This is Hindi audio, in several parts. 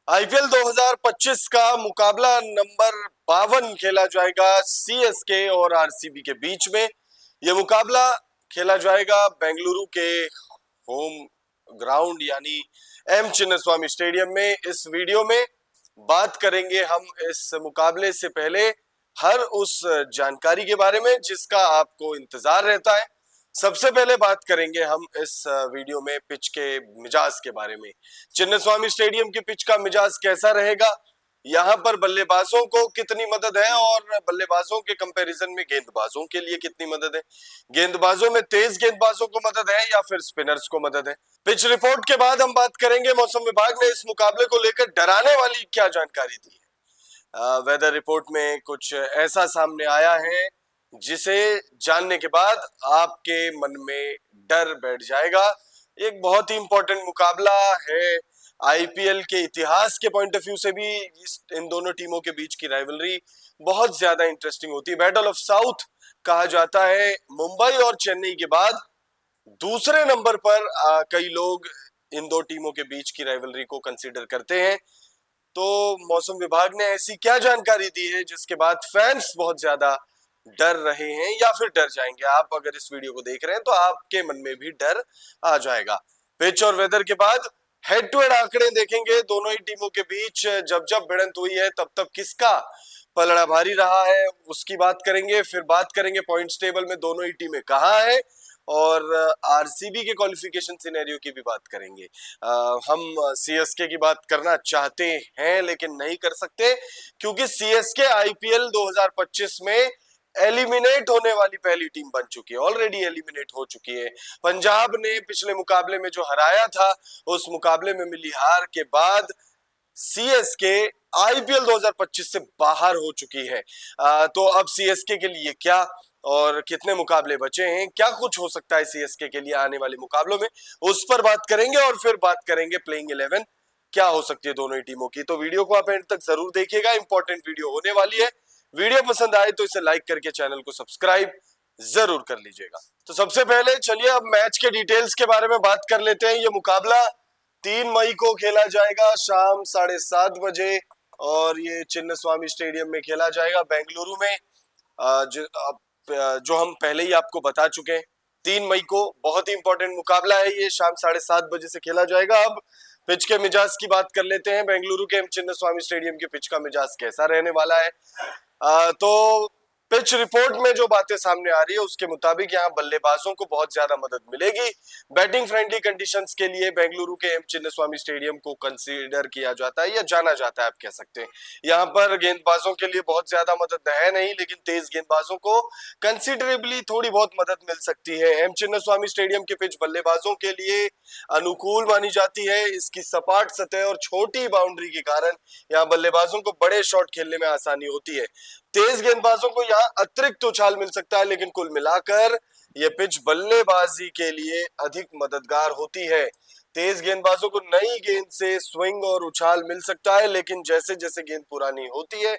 आईपीएल 2025 का मुकाबला नंबर 52 खेला जाएगा सीएसके और आरसीबी के बीच में। यह मुकाबला खेला जाएगा बेंगलुरु के होम ग्राउंड यानी एम चिन्नास्वामी स्टेडियम में। इस वीडियो में बात करेंगे हम इस मुकाबले से पहले हर उस जानकारी के बारे में जिसका आपको इंतजार रहता है। सबसे पहले बात करेंगे हम इस वीडियो में पिच के मिजाज के बारे में। चिन्नास्वामी स्टेडियम की पिच का मिजाज कैसा रहेगा, यहाँ पर बल्लेबाजों को कितनी मदद है और बल्लेबाजों के कंपैरिजन में गेंदबाजों के लिए कितनी मदद है, गेंदबाजों में तेज गेंदबाजों को मदद है या फिर स्पिनर्स को मदद है। पिच रिपोर्ट के बाद हम बात करेंगे मौसम विभाग ने इस मुकाबले को लेकर डराने वाली क्या जानकारी दी है। वेदर रिपोर्ट में कुछ ऐसा सामने आया है जिसे जानने के बाद आपके मन में डर बैठ जाएगा। एक बहुत ही इंपॉर्टेंट मुकाबला है। आईपीएल के इतिहास के पॉइंट ऑफ व्यू से भी इन दोनों टीमों के बीच की राइवलरी बहुत ज्यादा इंटरेस्टिंग होती है। बैटल ऑफ साउथ कहा जाता है। मुंबई और चेन्नई के बाद दूसरे नंबर पर कई लोग इन दो टीमों के बीच की राइवलरी को कंसीडर करते हैं। तो मौसम विभाग ने ऐसी क्या जानकारी दी है जिसके बाद फैंस बहुत ज्यादा डर रहे हैं या फिर डर जाएंगे। आप अगर इस वीडियो को देख रहे हैं तो आपके मन में भी डर आ जाएगा। पिच और वेदर के बाद हेड टू हेड आंकड़े देखेंगे दोनों ही टीमों के बीच। जब जब भिड़ंत हुई है तब तब किसका पलड़ा भारी रहा है उसकी बात करेंगे। फिर बात करेंगे पॉइंट्स टेबल में दोनों ही टीमें कहाँ है और आरसीबी के क्वालिफिकेशन सिनेरियो की भी बात करेंगे। हम सीएसके की बात करना चाहते हैं लेकिन नहीं कर सकते क्योंकि सीएसके आईपीएल 2025 में एलिमिनेट होने वाली पहली टीम बन चुकी है, ऑलरेडी एलिमिनेट हो चुकी है। पंजाब ने पिछले मुकाबले में जो हराया था उस मुकाबले में मिली हार के बाद सीएसके आईपीएल 2025 से बाहर हो चुकी है। तो अब सीएसके के लिए क्या और कितने मुकाबले बचे हैं, क्या कुछ हो सकता है सीएसके के लिए आने वाले मुकाबलों में, उस पर बात करेंगे। और फिर बात करेंगे प्लेइंग 11 क्या हो सकती है दोनों ही टीमों की। तो वीडियो को आप एंड तक जरूर देखिएगा, इंपॉर्टेंट वीडियो होने वाली है। वीडियो पसंद आए तो इसे लाइक करके चैनल को सब्सक्राइब जरूर कर लीजिएगा। तो सबसे पहले चलिए अब मैच के डिटेल्स के बारे में बात कर लेते हैं। ये मुकाबला 3 मई को खेला जाएगा शाम 7:30 बजे और ये चिन्नास्वामी स्टेडियम में खेला जाएगा बेंगलुरु में। जो हम पहले ही आपको बता चुके हैं 3 मई को बहुत ही इंपॉर्टेंट मुकाबला है। ये शाम 7:30 बजे से खेला जाएगा। अब पिच के मिजाज की बात कर लेते हैं। बेंगलुरु के चिन्नास्वामी स्टेडियम के पिच का मिजाज कैसा रहने वाला है। तो पिच रिपोर्ट में जो बातें सामने आ रही है उसके मुताबिक यहाँ बल्लेबाजों को बहुत ज्यादा मदद मिलेगी। बैटिंग फ्रेंडली कंडीशंस के लिए बेंगलुरु के एम चिन्नास्वामी स्टेडियम को कंसीडर किया जाता है या जाना जाता है, आप कह सकते हैं। यहाँ पर गेंदबाजों के लिए बहुत ज्यादा मदद है नहीं, लेकिन तेज गेंदबाजों को कंसिडरेबली थोड़ी बहुत मदद मिल सकती है। एम चिन्नास्वामी स्टेडियम की पिच बल्लेबाजों के लिए अनुकूल मानी जाती है। इसकी सपाट सतह और छोटी बाउंड्री के कारण यहाँ बल्लेबाजों को बड़े शॉट खेलने में आसानी होती है। तेज गेंदबाजों को यहाँ अतिरिक्त उछाल मिल सकता है, लेकिन कुल मिलाकर यह पिच बल्लेबाजी के लिए अधिक मददगार होती है। तेज गेंदबाजों को नई गेंद से स्विंग और उछाल मिल सकता है, लेकिन जैसे जैसे गेंद पुरानी होती है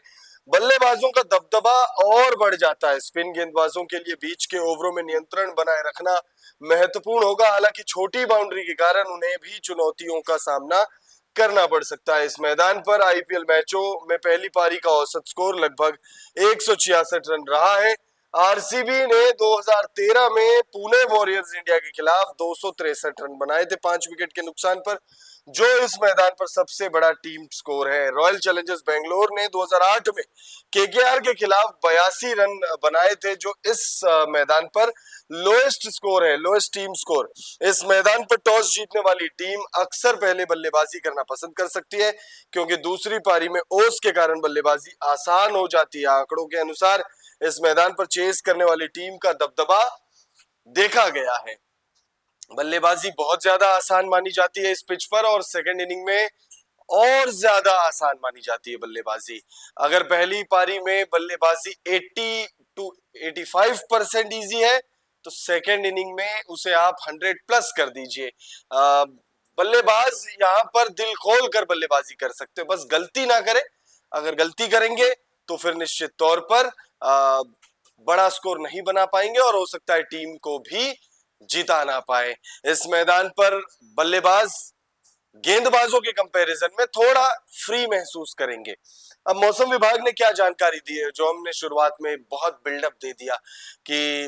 बल्लेबाजों का दबदबा और बढ़ जाता है। स्पिन गेंदबाजों के लिए बीच के ओवरों में नियंत्रण बनाए रखना महत्वपूर्ण होगा। हालांकि छोटी बाउंड्री के कारण उन्हें भी चुनौतियों का सामना करना पड़ सकता है। इस मैदान पर आईपीएल मैचों में पहली पारी का औसत स्कोर लगभग 166 रन रहा है। आरसीबी ने 2013 में पुणे वॉरियर्स इंडिया के खिलाफ 263 रन बनाए थे 5 विकेट के नुकसान पर, जो इस मैदान पर सबसे बड़ा टीम स्कोर है। रॉयल चैलेंजर्स बेंगलोर ने 2008 में केकेआर के खिलाफ 82 रन बनाए थे, जो इस मैदान पर लोएस्ट स्कोर है, लोएस्ट टीम स्कोर। इस मैदान पर टॉस जीतने वाली टीम अक्सर पहले बल्लेबाजी करना पसंद कर सकती है क्योंकि दूसरी पारी में ओस के कारण बल्लेबाजी आसान हो जाती है। आंकड़ों के अनुसार इस मैदान पर चेस करने वाली टीम का दबदबा देखा गया है। बल्लेबाजी बहुत ज्यादा आसान मानी जाती है इस पिच पर और सेकंड इनिंग में और ज्यादा आसान मानी जाती है बल्लेबाजी। अगर पहली पारी में बल्लेबाजी 80 to 85% इजी है तो सेकंड इनिंग में उसे आप 100+ कर दीजिए। बल्लेबाज यहाँ पर दिल खोल कर बल्लेबाजी कर सकते हो, बस गलती ना करें। अगर गलती करेंगे तो फिर निश्चित तौर पर बड़ा स्कोर नहीं बना पाएंगे और हो सकता है टीम को भी जिता ना पाए। इस मैदान पर बल्लेबाज गेंदबाजों के कंपैरिजन में थोड़ा फ्री महसूस करेंगे। अब मौसम विभाग ने क्या जानकारी दी है, जो हमने शुरुआत में बहुत बिल्डअप दे दिया कि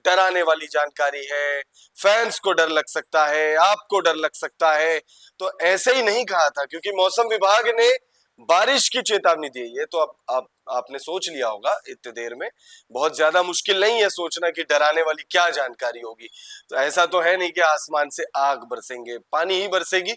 डराने वाली जानकारी है, फैंस को डर लग सकता है, आपको डर लग सकता है, तो ऐसे ही नहीं कहा था, क्योंकि मौसम विभाग ने बारिश की चेतावनी दी है। ये तो अब आपने सोच लिया होगा इतने देर में, बहुत ज्यादा मुश्किल नहीं है सोचना कि डराने वाली क्या जानकारी होगी। तो ऐसा तो है नहीं कि आसमान से आग बरसेंगे, पानी ही बरसेगी।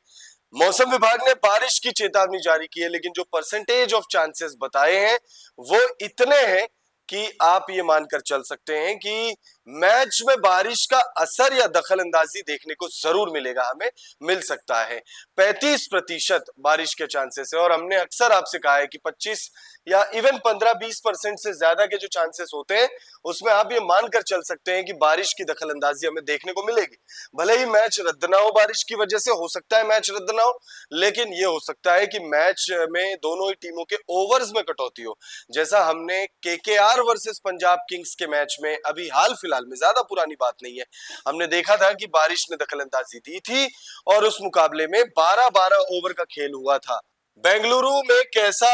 मौसम विभाग ने बारिश की चेतावनी जारी की है, लेकिन जो परसेंटेज ऑफ चांसेस बताए हैं वो इतने हैं कि आप ये मानकर चल सकते हैं कि मैच में बारिश का असर या दखल अंदाजी देखने को जरूर मिलेगा, हमें मिल सकता है। 35% बारिश के चांसेस है, और हमने अक्सर आपसे कहा है कि 25 या इवन 15-20% से ज्यादा के जो चांसेस होते हैं उसमें आप ये मानकर चल सकते हैं कि बारिश की दखल अंदाजी हमें देखने को मिलेगी। भले ही मैच रद्द ना हो बारिश की वजह से, हो सकता है मैच रद्द ना हो, लेकिन ये हो सकता है कि मैच में दोनों ही टीमों के ओवर्स में कटौती हो, जैसा हमने केकेआर वर्सेस पंजाब किंग्स के मैच में अभी हाल फिलहाल में, ज्यादा पुरानी बात नहीं है, हमने देखा था कि बारिश ने दखल अंदाजी दी थी और उस मुकाबले में 12-12 ओवर का खेल हुआ था। बेंगलुरु में कैसा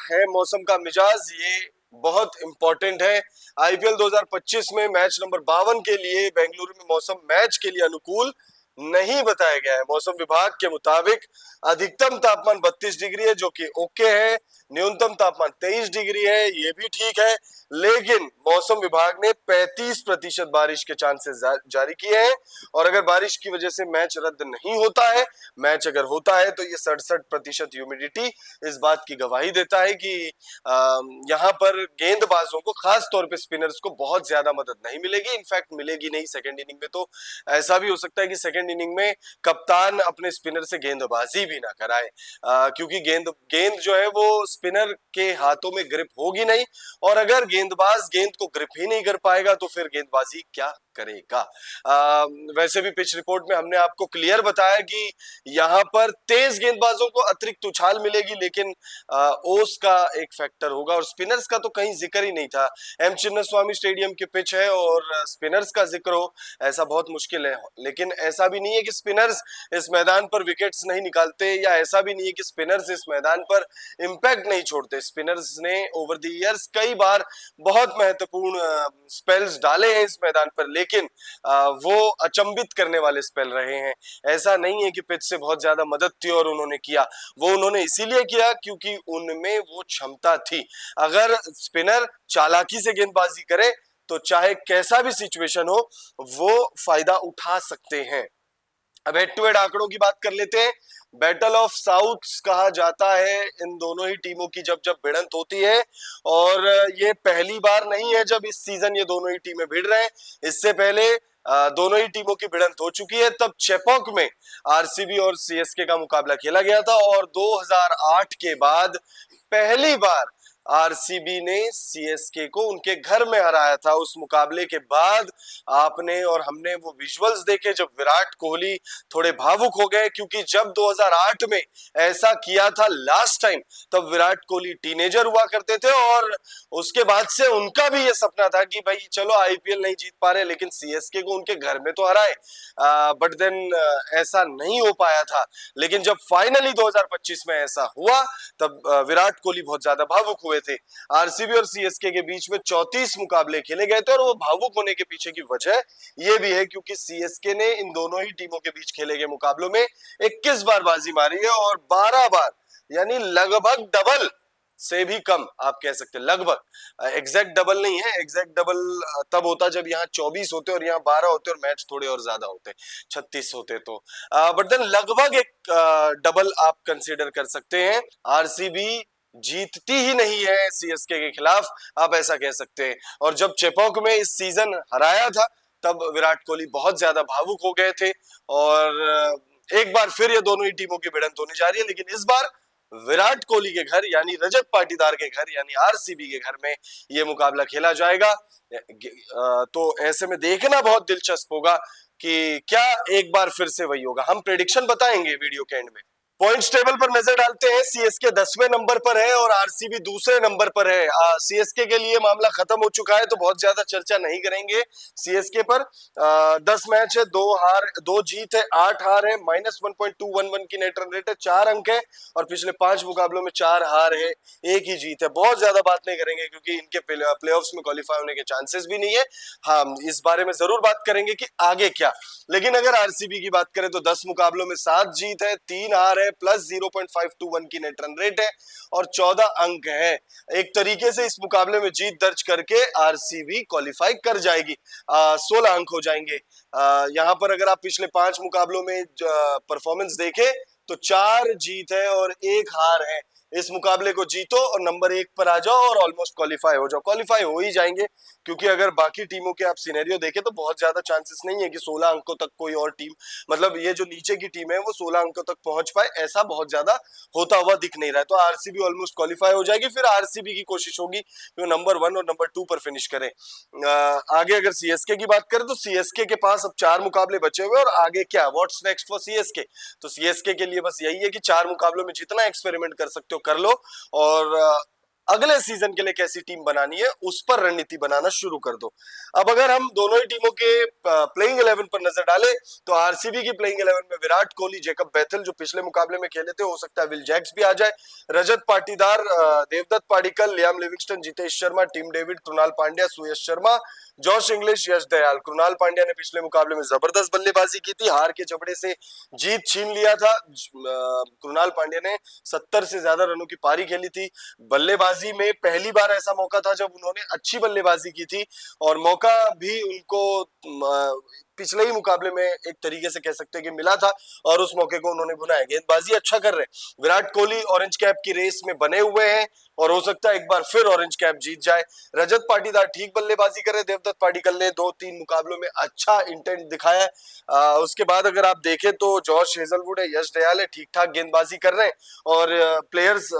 है मौसम का मिजाज, ये बहुत इंपॉर्टेंट है। आईपीएल 2025 में मैच नंबर 52 के लिए बेंगलुरु में मौसम मैच के लिए अनुकूल नहीं बताया गया है। मौसम विभाग के मुताबिक अधिकतम तापमान 32 डिग्री है, जो कि ओके है। न्यूनतम तापमान 23 डिग्री है, ये भी ठीक है। लेकिन मौसम विभाग ने 35% बारिश के चांसेस जारी किए हैं, और अगर बारिश की वजह से मैच रद्द नहीं होता है, मैच अगर होता है, तो ये 67% ह्यूमिडिटी इस बात की गवाही देता है कि यहाँ पर गेंदबाजों को, खास तौर पे स्पिनर्स को बहुत ज्यादा मदद नहीं मिलेगी। इनफैक्ट मिलेगी नहीं, सेकेंड इनिंग में तो ऐसा भी हो सकता है कि सेकेंड इनिंग में कप्तान अपने स्पिनर से गेंदबाजी भी ना कराए, क्योंकि गेंद जो है वो स्पिनर के हाथों में ग्रिप होगी नहीं, और अगर गेंदबाज गेंद को ग्रिप ही नहीं कर पाएगा तो फिर गेंदबाजी क्या करेगा। वैसे भी पिच रिपोर्ट में हमने आपको क्लियर बताया कि यहाँ पर तेज गेंदबाजों को अतिरिक्त उछाल मिलेगी, लेकिन ओस का एक फैक्टर होगा, और स्पिनर्स का तो कहीं जिक्र ही नहीं था। एम चिन्नास्वामी स्टेडियम की पिच है और स्पिनर्स का जिक्र हो, ऐसा बहुत मुश्किल है। लेकिन ऐसा भी नहीं है कि स्पिनर्स इस मैदान पर विकेट्स नहीं निकालते, या ऐसा भी नहीं है कि स्पिनर्स इस मैदान पर इंपैक्ट नहीं छोड़ते। स्पिनर्स ने ओवर द ईयर्स कई बार बहुत महत्वपूर्ण स्पेल्स डाले हैं इस मैदान पर, लेकिन वो अचंभित करने वाले स्पेल रहे हैं। ऐसा नहीं है कि पिच से बहुत ज्यादा मदद थी और उन्होंने किया, वो उन्होंने इसीलिए किया क्योंकि उनमें वो क्षमता थी। अगर स्पिनर चालाकी से गेंदबाजी करे तो चाहे कैसा भी सिचुएशन हो, वो फायदा उठा सकते हैं। अब हेड टू हेड आंकड़ों की बात कर लेते हैं। बैटल ऑफ साउथ्स कहा जाता है इन दोनों ही टीमों की जब जब भिड़ंत होती है, और ये पहली बार नहीं है जब इस सीजन ये दोनों ही टीमें भिड़ रहे हैं। इससे पहले दोनों ही टीमों की भिड़ंत हो चुकी है, तब चेपॉक में आरसीबी और सीएसके का मुकाबला खेला गया था, और 2008 के बाद पहली बार आरसीबी ने सीएसके को उनके घर में हराया था। उस मुकाबले के बाद आपने और हमने वो विजुअल्स देखे जब विराट कोहली थोड़े भावुक हो गए, क्योंकि जब 2008 में ऐसा किया था लास्ट टाइम, तब विराट कोहली टीनेजर हुआ करते थे, और उसके बाद से उनका भी ये सपना था कि भाई चलो आईपीएल नहीं जीत पा रहे, लेकिन सीएसके को उनके घर में तो हराए। बट देन ऐसा नहीं हो पाया था। लेकिन जब फाइनली 2025 में ऐसा हुआ, तब विराट कोहली बहुत ज्यादा भावुक हुए थे। आरसीबी और सीएसके के बीच में 34 मुकाबले खेले गए थे, और वो भावुक होने के पीछे की वजह ये भी है क्योंकि सीएसके ने इन दोनों ही टीमों के बीच खेले गए मुकाबलों में 21 बार बाजी मारी है, और 12 बार, यानी लगभग डबल से भी कम आप कह सकते हैं। लगभग, एग्जैक्ट डबल नहीं है, एग्जैक्ट डबल तब होता जब यहाँ 24 होते और यहाँ 12 होते और मैच थोड़े और ज्यादा होते, 36 होते तो। बट देन लगभग एक डबल आप कंसीडर कर सकते हैं। आरसीबी जीतती ही नहीं है सीएसके के खिलाफ, आप ऐसा कह सकते हैं। और जब चेपॉक में इस सीजन हराया था, तब विराट कोहली बहुत ज्यादा भावुक हो गए थे, और एक बार फिर ये दोनों ही टीमों की भिड़ंत होने जा रही है, लेकिन इस बार विराट कोहली के घर यानी रजत पाटीदार के घर यानी आरसीबी के घर में ये मुकाबला खेला जाएगा। तो ऐसे में देखना बहुत दिलचस्प होगा कि क्या एक बार फिर से वही होगा। हम प्रेडिक्शन बताएंगे वीडियो के एंड में। पॉइंट्स टेबल पर नजर डालते हैं। सीएसके 10वें नंबर पर है और आरसीबी दूसरे नंबर पर है। सीएसके के लिए मामला खत्म हो चुका है तो बहुत ज्यादा चर्चा नहीं करेंगे सीएसके पर। 10 मैच है, 2 हार 2 जीत है, 8 हार है, -1.211 की नेट रन रेट है, 4 अंक है और पिछले 5 मुकाबलों में 4 हार है, 1 ही जीत है। बहुत ज्यादा बात नहीं करेंगे क्योंकि इनके प्लेऑफ्स में क्वालिफाई होने के चांसेस भी नहीं है। हाँ, इस बारे में जरूर बात करेंगे कि आगे क्या। लेकिन अगर आरसीबी की बात करें तो 10 मुकाबलों में 7 जीत है, 3 हार है, +0.521 की नेट रन रेट है और 14 अंक है। एक तरीके से इस मुकाबले में जीत दर्ज करके आरसीबी क्वालिफाई कर जाएगी। 16 अंक हो जाएंगे। यहाँ पर अगर आप पिछले 5 मुकाबलों में परफॉर्मेंस देखें तो 4 जीत है और 1 हार है। इस मुकाबले को जीतो और नंबर 1 पर आ जाओ और ऑलमोस्ट क्वालिफाई हो जाओ। क्वालिफाई हो ही जाएंगे क्योंकि अगर बाकी टीमों के आप सिनेरियो देखें तो बहुत ज्यादा चांसेस नहीं है कि 16 अंकों तक कोई और टीम, मतलब ये जो नीचे की टीम है वो 16 अंकों तक पहुंच पाए, ऐसा बहुत ज्यादा होता हुआ दिख नहीं रहा है। तो आरसीबी ऑलमोस्ट क्वालिफाई हो जाएगी। फिर आरसीबी की कोशिश होगी कि वो नंबर 1 और नंबर 2 पर फिनिश करें। आगे अगर सीएसके की बात करें तो सीएसके के पास अब 4 मुकाबले बचे हुए और आगे क्या, व्हाट्स नेक्स्ट फॉर सीएसके। तो सीएसके के लिए बस यही है कि 4 मुकाबलों में जितना एक्सपेरिमेंट कर सकते हो कर लो और अगले सीजन के लिए कैसी टीम बनानी है उस पर रणनीति बनाना शुरू कर दो। अब अगर हम दोनों ही टीमों के प्लेइंग 11 पर नजर डालें तो आरसीबी की प्लेइंग 11 में विराट कोहली, जेकब बैथल जो पिछले मुकाबले में खेले थे, हो सकता है विल जैक्स भी आ जाए, Rajat Patidar, Devdutt Padikkal, Liam Livingstone, Jitesh Sharma, Tim David, Krunal Pandya, Suyash Sharma, Josh Inglis, Yash Dayal. Krunal Pandya ने पिछले मुकाबले में जबरदस्त बल्लेबाजी की थी, हार के जबड़े से जीत छीन लिया था। कृणाल पांड्या ने 70 से ज्यादा रनों की पारी खेली थी। बल्लेबाजी में पहली बार ऐसा मौका था जब उन्होंने अच्छी बल्लेबाजी की थी और मौका भी उनको पिछले ही मुकाबले में एक तरीके से कह सकते हैं कि मिला था और उस मौके को उन्होंने भुनाया। गेंदबाजी अच्छा कर रहे हैं। विराट कोहली ऑरेंज कैप की रेस में बने हुए हैं और हो सकता है एक बार फिर ऑरेंज कैप जीत जाए। रजत पाटीदार ठीक बल्लेबाजी करे, देवदत्त पाडिक्कल ने 2-3 मुकाबलों में अच्छा इंटेंट दिखाया है। उसके बाद अगर आप देखें तो जॉश हेजलवुड है, यश दयाल है, ठीक ठाक गेंदबाजी कर रहे हैं और प्लेयर्स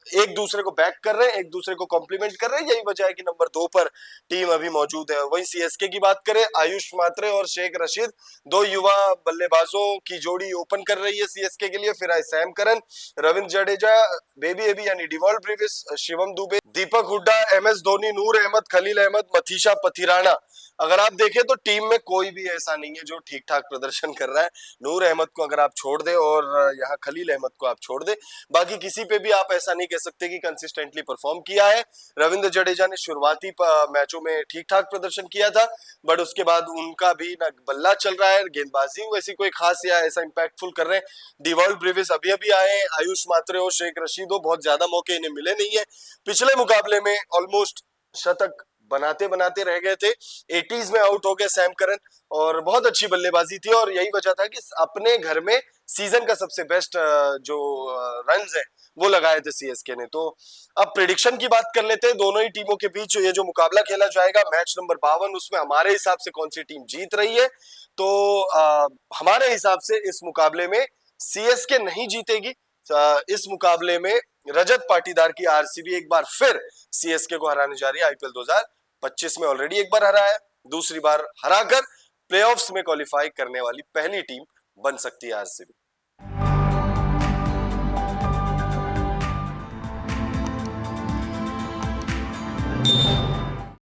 एक दूसरे को बैक कर रहे हैं, एक दूसरे को कॉम्प्लीमेंट कर रहे हैं। यही वजह है कि नंबर 2 पर टीम अभी मौजूद है। वहीं सीएसके की बात करें, आयुष मात्रे और शेख रशीद, 2 युवा बल्लेबाजों की जोड़ी ओपन कर रही है सीएसके के लिए। फिर आए Sam Curran, Ravindra Jadeja, baby AB यानी Dewald Brevis, Shivam Dube, Deepak Hooda, MS Dhoni, Noor Ahmad, Khaleel Ahmed, Matheesha Pathirana. अगर आप देखें तो टीम में कोई भी ऐसा नहीं है जो ठीक ठाक प्रदर्शन कर रहा है। नूर अहमद को अगर आप छोड़ दे और यहाँ खलील अहमद को आप छोड़ दे, बाकी किसी पे भी आप ऐसा नहीं कह सकते कि कंसिस्टेंटली परफॉर्म किया है। रविंद्र जडेजा ने शुरुआती मैचों में ठीक ठाक प्रदर्शन किया था बट उसके बाद उनका भी ना बल्ला चल रहा है, गेंदबाजी वैसी कोई खास या ऐसा इंपैक्टफुल कर रहे हैं। डिवॉल्ट ब्रिविस अभी अभी आए, आयुष मात्रे और शेख रशीद हो, बहुत ज्यादा मौके इन्हें मिले नहीं है। पिछले मुकाबले में ऑलमोस्ट शतक बनाते बनाते रह गए थे, 80s में आउट हो गए सैम करन और बहुत अच्छी बल्लेबाजी थी और यही वजह था कि अपने घर में सीजन का सबसे बेस्ट जो रन्स है वो लगाए थे सीएसके ने। तो अब प्रिडिक्शन की बात कर लेते हैं। दोनों ही टीमों के बीच ये जो मुकाबला खेला जाएगा मैच नंबर 52, उसमें हमारे हिसाब से कौन सी टीम जीत रही है तो हमारे हिसाब से इस मुकाबले में सीएसके नहीं जीतेगी। इस मुकाबले में रजत पाटीदार की आरसीबी एक बार फिर सीएसके को हराने जा रही है। आईपीएल 2025 में ऑलरेडी एक बार हराया, दूसरी बार हराकर प्लेऑफ्स में क्वालिफाई करने वाली पहली टीम बन सकती है आरसीबी।